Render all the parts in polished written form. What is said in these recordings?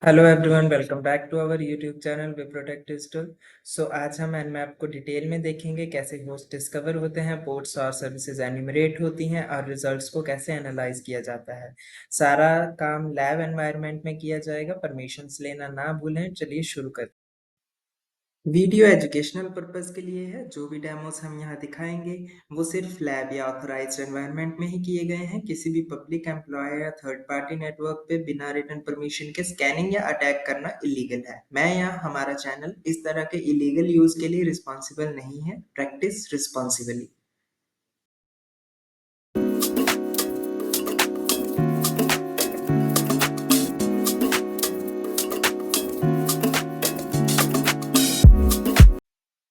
Hello everyone, welcome back to our YouTube channel Wiprotech digital. So आज हम Nmap को detail में देखेंगे, कैसे होस्ट डिस्कवर होते हैं, पोर्ट्स और सर्विसेज एन्यूमरेट होती हैं और रिजल्ट्स को कैसे एनालाइज किया जाता है। सारा काम लैब एनवायरनमेंट में किया जाएगा। परमिशंस लेना ना भूलें। चलिए शुरू करते हैं। वीडियो एजुकेशनल पर्पस के लिए है। जो भी डेमोस हम यहाँ दिखाएंगे वो सिर्फ लैब या ऑथराइज्ड एनवायरनमेंट में ही किए गए हैं। किसी भी पब्लिक एम्प्लॉय या थर्ड पार्टी नेटवर्क पे बिना रिटन परमिशन के स्कैनिंग या अटैक करना इलीगल है। मैं या हमारा चैनल इस तरह के इलीगल यूज के लिए रिस्पॉन्सिबल नहीं है। Practice responsibly.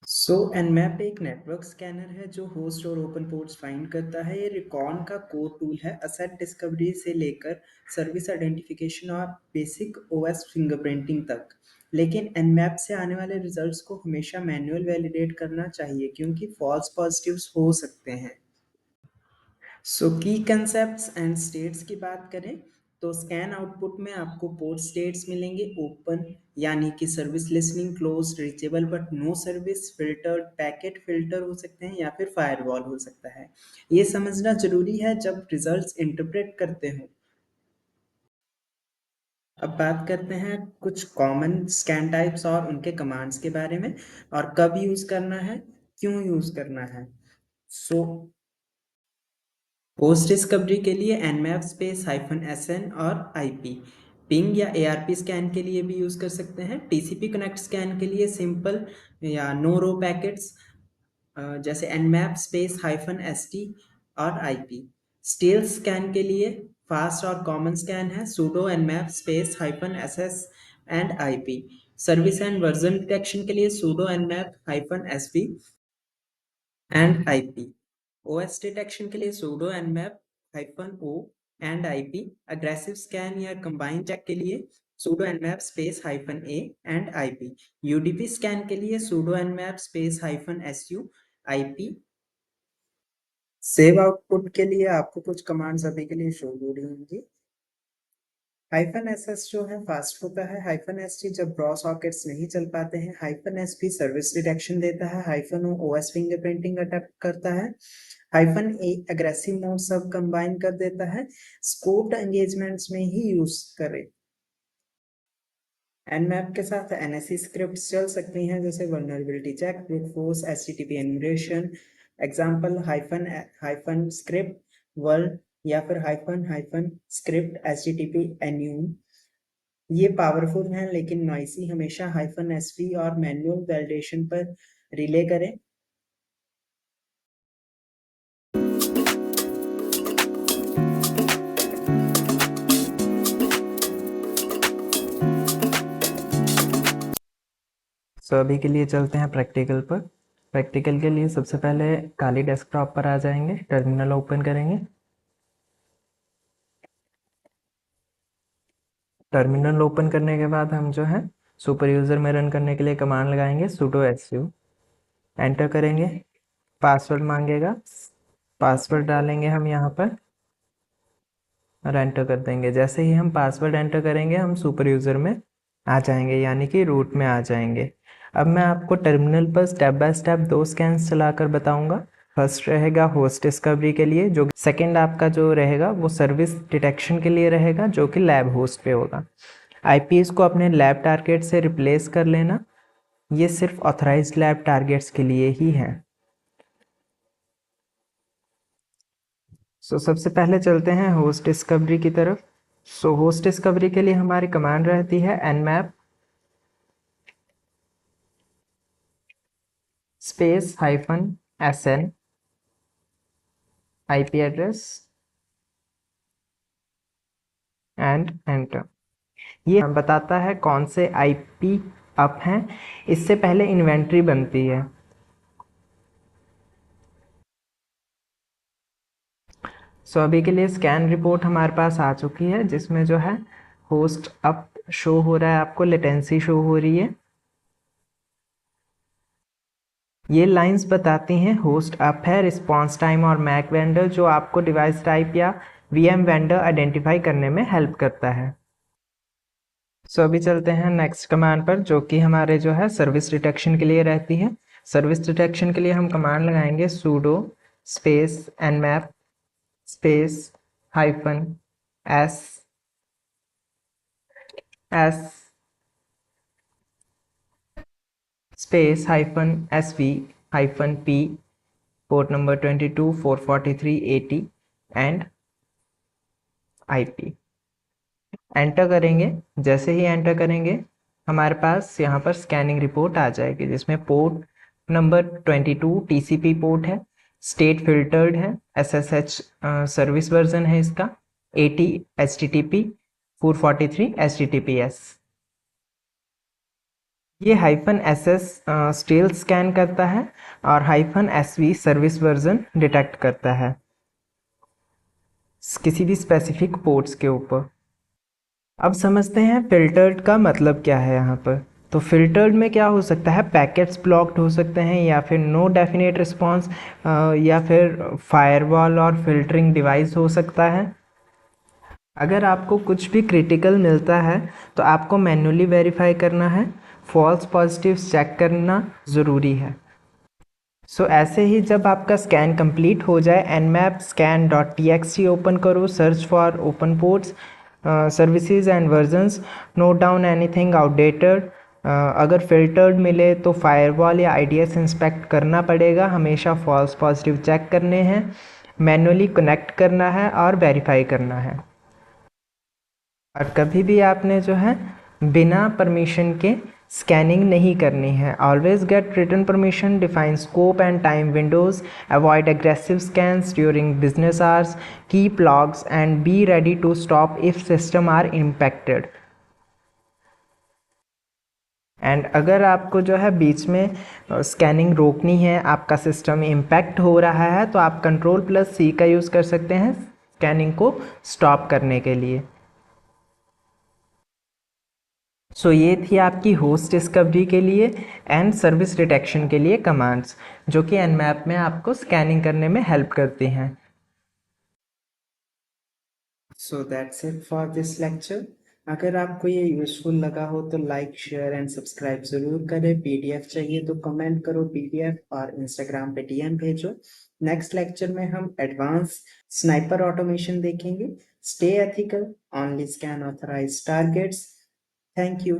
सो एनमैप एक नेटवर्क स्कैनर है जो होस्ट और ओपन पोर्ट्स फाइंड करता है। ये रिकॉन का कोर टूल है। असेट डिस्कवरी से लेकर सर्विस आइडेंटिफिकेशन और बेसिक ओएस फिंगरप्रिंटिंग तक। लेकिन एनमैप से आने वाले रिजल्ट्स को हमेशा मैन्युअल वैलिडेट करना चाहिए, क्योंकि फॉल्स पॉजिटिव्स हो सकते हैं। सो की कंसेप्ट्स एंड स्टेट्स की बात करें तो स्कैन आउटपुट में आपको पोर्ट स्टेट्स मिलेंगे। ओपन यानी कि service listening, close, reachable but no service, filtered, packet filter हो सकते हैं या फिर फायरवॉल हो सकता है। ये समझना जरूरी है जब रिजल्ट्स इंटरप्रेट करते हो। अब बात करते हैं कुछ कॉमन स्कैन टाइप्स और उनके कमांड्स के बारे में, और कब यूज करना है, क्यों यूज करना है। सो होस्ट डिस्कवरी के लिए nmap स्पेस -sn और IP। पिंग या ARP स्कैन के लिए भी यूज कर सकते हैं। TCP कनेक्ट स्कैन के लिए सिंपल या नो रो पैकेट्स जैसे nmap स्पेस -st और IP। स्टील स्कैन के लिए फास्ट और कॉमन स्कैन है sudo nmap space -ss and IP। Service and version detection के लिए sudo nmap -sv and IP। OS detection के लिए sudo nmap -o and IP। Aggressive scan या कंबाइन चेक के लिए sudo nmap space -a and IP। UDP scan के लिए sudo nmap space -su IP। Save output के लिए आपको कुछ कमांड्स अभी के लिए शो हो रही होंगी। -ss जो है फास्ट होता है। -st जब रॉ सॉकेट्स नहीं चल पाते हैं। -sp सर्विस डिटेक्शन देता है। -o OS फिंगरप्रिंटिंग अटैक करता है। -a अग्रेसिव मोड सब कंबाइन कर देता है। स्कोप्ड एंगेजमेंट्स में ही यूज करें। nmap के साथ NSE स्क्रिप्ट्स चल सकती हैं, जैसे vulnerability check, brute force, HTTP enumeration, example hyphen script world या फिर hyphen hyphen script HTTP enum। ये पावरफुल हैं लेकिन नॉइसी। हमेशा -sv और मैनुअल वैलिडेशन पर रिले करें। अभी के लिए चलते हैं प्रैक्टिकल पर। प्रैक्टिकल के लिए सबसे पहले खाली डेस्कटॉप पर आ जाएंगे, टर्मिनल ओपन करेंगे। टर्मिनल ओपन करने के बाद हम जो है सुपर यूज़र में रन करने के लिए कमांड लगाएंगे sudo su। एंटर करेंगे, पासवर्ड मांगेगा, पासवर्ड डालेंगे हम यहाँ पर और एंटर कर देंगे। जैसे ही हम पासवर्ड एंटर करेंगे हम सुपर यूज़र में आ जाएंगे, यानी कि रूट में आ जाएंगे। अब मैं आपको टर्मिनल पर स्टेप बाय स्टेप 2 स्कैन्स चलाकर बताऊंगा। फर्स्ट रहेगा होस्ट डिस्कवरी के लिए, जो सेकंड आपका जो रहेगा वो सर्विस डिटेक्शन के लिए रहेगा, जो कि लैब होस्ट पे होगा। IPs को अपने लैब टारगेट से रिप्लेस कर लेना, ये सिर्फ ऑथराइज्ड लैब टारगेट्स के लिए ही है। सबसे पहले चलते हैं होस्ट डिस्कवरी की तरफ। होस्ट डिस्कवरी के लिए हमारी कमांड रहती है nmap space -sn IP address and enter. ये बताता है कौन से IP अप हैं। इससे पहले इन्वेंट्री बनती है। अभी के लिए स्कैन रिपोर्ट हमारे पास आ चुकी है, जिसमें जो है होस्ट अप शो हो रहा है, आपको लेटेंसी शो हो रही है। ये लाइंस बताती हैं होस्ट अप है, रिस्पॉन्स टाइम और मैक वेंडर, जो आपको डिवाइस टाइप या VM वेंडर आइडेंटिफाई करने में हेल्प करता है। सो अभी चलते हैं नेक्स्ट कमांड पर, जो कि हमारे जो है सर्विस डिटेक्शन के लिए रहती है। सर्विस डिटेक्शन के लिए हम कमांड लगाएंगे sudo space nmap space hyphen s space hyphen sv hyphen p port number 22 443 80 and IP enter करेंगे। जैसे ही एंटर करेंगे हमारे पास यहाँ पर स्कैनिंग रिपोर्ट आ जाएगी, जिसमें पोर्ट नंबर 22 TCP पोर्ट है, स्टेट फिल्टर्ड है, SSH सर्विस वर्जन है इसका, 80 HTTP 443 HTTPS। ये -SS स्टिल स्कैन करता है और -SV सर्विस वर्जन डिटेक्ट करता है किसी भी स्पेसिफिक पोर्ट्स के ऊपर। अब समझते हैं फिल्टर्ड का मतलब क्या है यहाँ पर। तो फिल्टर्ड में क्या हो सकता है, पैकेट्स ब्लॉक्ड हो सकते हैं, या फिर नो डेफिनेट रिस्पांस, या फिर फायरवॉल और फिल्टरिंग डिवाइस हो सकता है। अगर आपको कुछ भी क्रिटिकल मिलता है तो आपको मैन्युअली वेरीफाई करना है, फॉल्स पॉजिटिव्स चेक करना ज़रूरी है। सो ऐसे ही जब आपका स्कैन कंप्लीट हो जाए, nmap scan.txt ओपन करो, search for open ports services and versions, note down anything outdated. अगर फिल्टर्ड मिले तो फायरवॉल या IDS इंस्पेक्ट करना पड़ेगा, हमेशा फॉल्स पॉजिटिव चेक करने हैं, मैन्युअली कनेक्ट करना है और वेरीफाई करना है। और कभी भी आपने जो है बिना परमिशन के स्कैनिंग नहीं करनी है। Always get written permission, define scope and time windows, avoid aggressive scans during business hours, keep logs and be ready to stop if system are impacted. And अगर आपको जो है बीच में स्कैनिंग रोकनी है, आपका सिस्टम इम्पैक्ट हो रहा है, तो आप Ctrl+C का यूज़ कर सकते हैं स्कैनिंग को स्टॉप करने के लिए। सो ये थी आपकी होस्ट डिस्कवरी के लिए एंड सर्विस डिटेक्शन के लिए कमांड्स, जो कि nmap में आपको स्कैनिंग करने में हेल्प करती हैं। So that's it for this lecture. अगर आपको ये यूजफुल लगा हो तो लाइक शेयर एंड सब्सक्राइब जरूर करें। PDF चाहिए तो कमेंट करो PDF, और इंस्टाग्राम पे DM भेजो। नेक्स्ट लेक्चर में हम एडवांस स्नाइपर ऑटोमेशन देखेंगे। Stay ethical, only scan authorised targets. Thank you.